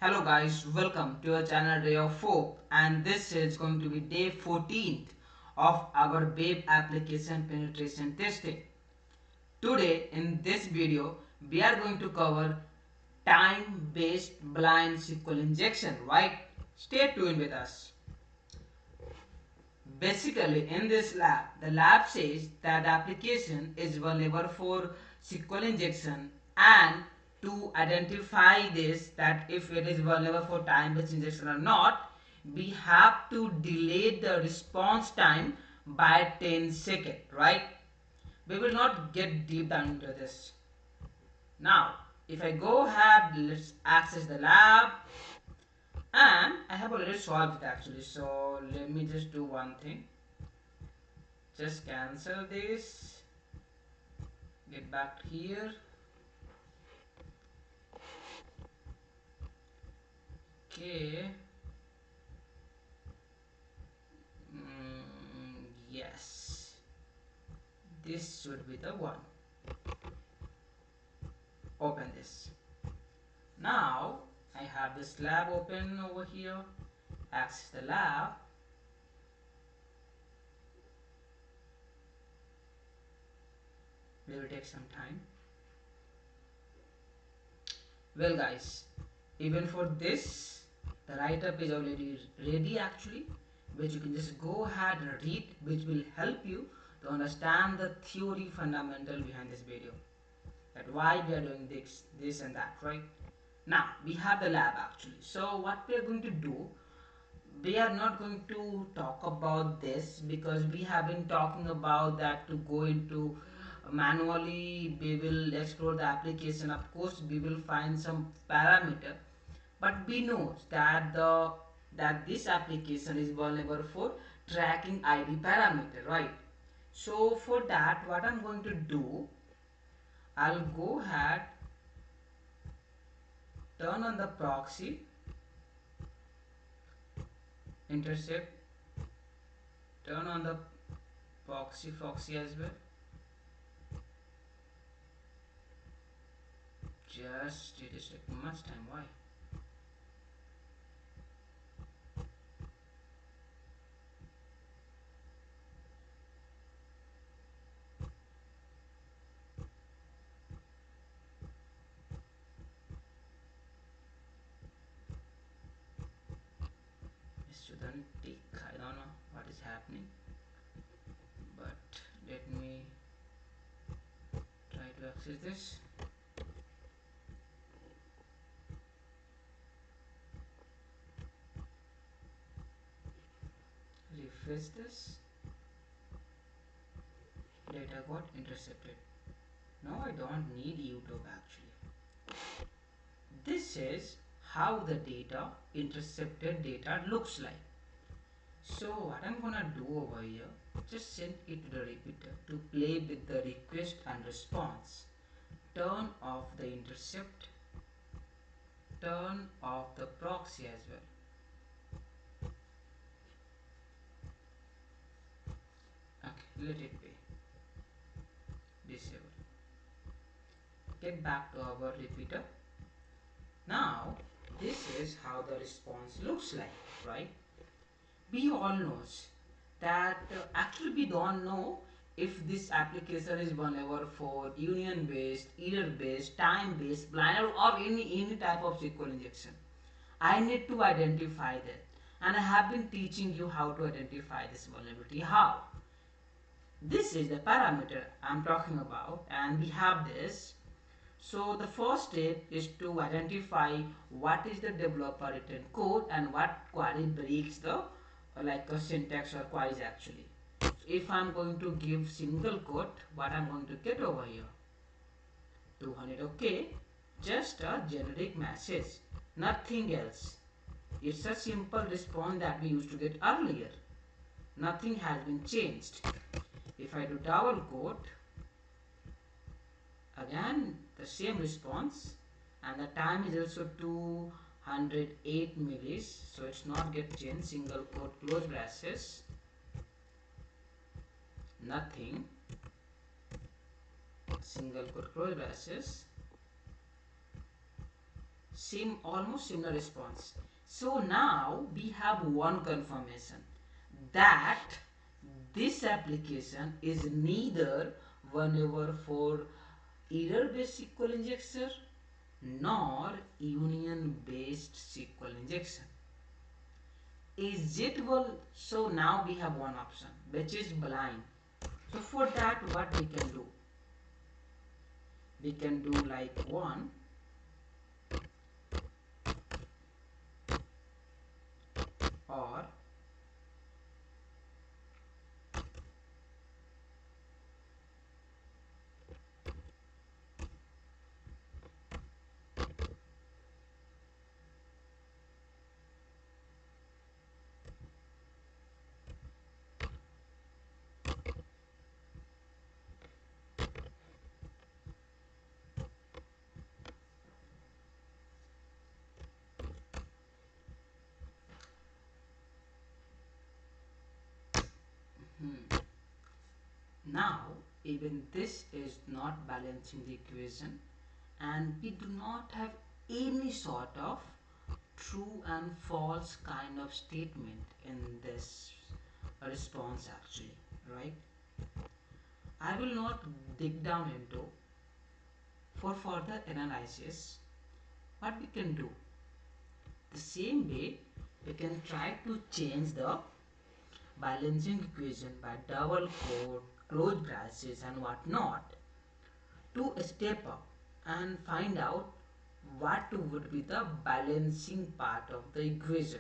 Hello guys, welcome to our channel Rayofhope, and this is going to be day 14th of our web application penetration testing. Today in this video we are going to cover time-based blind SQL injection, right? Stay tuned with us. Basically in this lab, the lab says that the application is vulnerable for SQL injection, and to identify this, that if it is vulnerable for time-based injection or not, we have to delay the response time by 10 seconds, right? We will not get deep down into this. Now, if I go ahead, let's access the lab, and I have already solved it actually. So let me just do one thing. Just cancel this, get back here. Okay. Yes, this should be the one. Open this. Now I have this lab open over here. Access the lab. It will take some time. Well guys, even for this, the write-up is already ready actually, which you can just go ahead and read, which will help you to understand the theory fundamental behind this video, that why we are doing this and that, right? Now we have the lab actually. So what we are going to do, we are not going to talk about this because we have been talking about that to go into manually. We will explore the application. Of course we will find some parameter, but we know that this application is vulnerable for tracking ID parameter, right? So for that, what I'm going to do, I'll go ahead, turn on the proxy, intercept, turn on the proxy as well. Just it is taking much time. Why? It shouldn't take. I don't know what is happening, but let me try to access this. Refresh this. Data got intercepted. Now I don't need YouTube actually. This is how the data, intercepted data, looks like. So what I'm gonna do over here, just send it to the repeater to play with the request and response. Turn off the intercept, turn off the proxy as well. Okay, let it be. Disable. Get back to our repeater. Now this is how the response looks like, right? We all knows that actually we don't know if this application is vulnerable for union based, error based, time based, blind, or any type of SQL injection. I need to identify that, and I have been teaching you how to identify this vulnerability. How? This is the parameter I'm talking about, and we have this. So the first step is to identify what is the developer written code and what query breaks the like a syntax or queries actually. So if I'm going to give single quote, what I'm going to get over here, 200. Okay, just a generic message, nothing else. It's a simple response that we used to get earlier. Nothing has been changed. If I do double quote, again the same response, and the time is also 208 millis, so it's not get changed. Single quote, close braces, nothing, single quote, close braces, Same, almost similar response. So now we have one confirmation that this application is neither whenever for error based SQL injection nor union based SQL injection. Is it well? So now we have one option which is blind. So for that, what we can do? We can do like one or now even this is not balancing the equation, and we do not have any sort of true and false kind of statement in this response actually, right? I will not dig down into. For further analysis, what we can do, the same way we can try to change the balancing equation by double quote, close braces and whatnot to step up and find out what would be the balancing part of the equation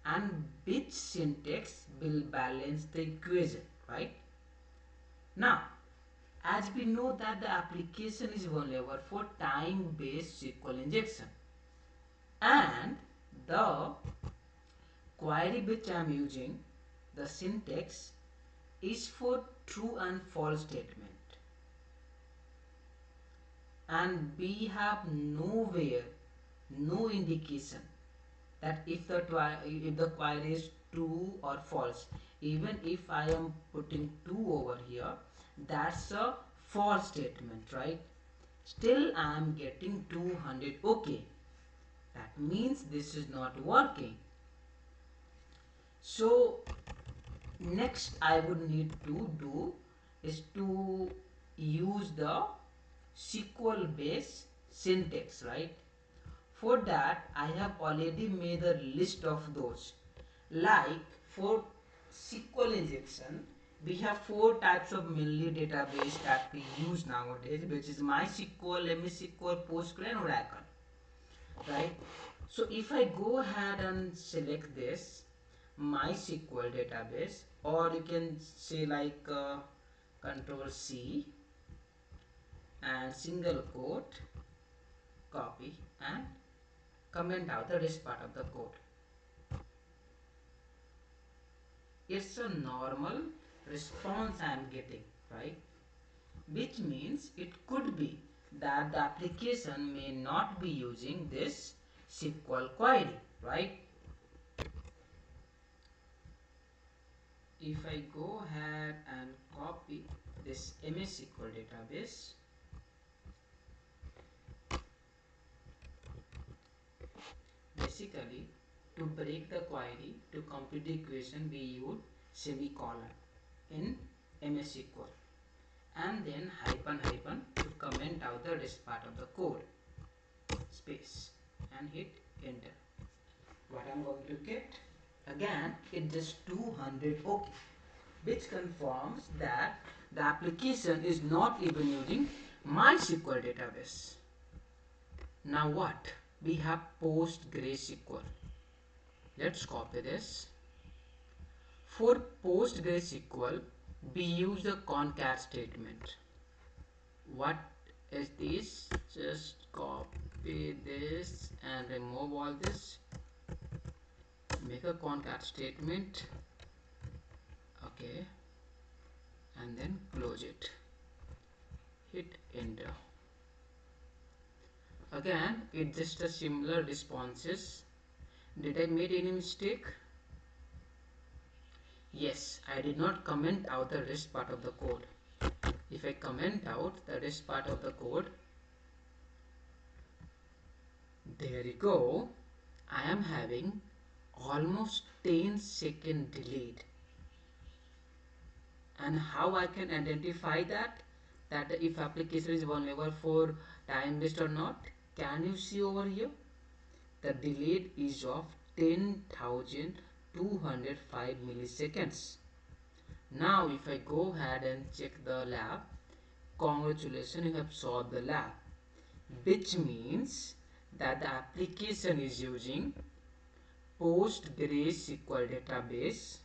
and which syntax will balance the equation, right? Now, as we know that the application is vulnerable for time-based SQL injection, and the query which I am using, the syntax is for true and false statement, and we have nowhere no indication that if the query is true or false. Even if I am putting 2 over here, that's a false statement, right? Still I am getting 200. Okay, that means this is not working. So next I would need to do is to use the SQL based syntax, right? For that I have already made a list of those. Like for SQL injection, we have 4 types of mainly database that we use nowadays, which is MySQL, MSQL, Postgre and Oracle, right? So if I go ahead and select this MySQL database, or you can say like Control C and single quote, copy and comment out the rest part of the code. It's a normal response I am getting, right? Which means it could be that the application may not be using this SQL query, right? If I go ahead and copy this MSQL database, basically to break the query to complete the equation we use semicolon in MSQL and then hyphen hyphen to comment out the rest part of the code, space and hit enter. What I'm going to get again, it's just 200. Okay, which confirms that the application is not even using MySQL database. Now what? We have PostgreSQL. Let's copy this. For PostgreSQL, we use the concat statement. What is this? Just copy this and remove all this. Make a concat statement. Okay. And then close it. Hit enter. Again, it's just a similar responses. Did I make any mistake? Yes, I did not comment out the rest part of the code. If I comment out the rest part of the code, There you go. I am having almost 10-second delayed. And how I can identify that if application is vulnerable for time waste or not? Can you see over here? The delayed is of 10,205 milliseconds. Now if I go ahead and check the lab, congratulations, you have solved the lab, which means that the application is using PostgreSQL database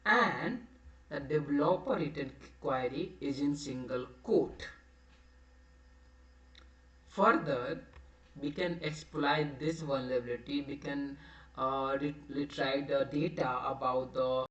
and the developer written query is in single quote. Further, we can exploit this vulnerability. We can retrieve the data about the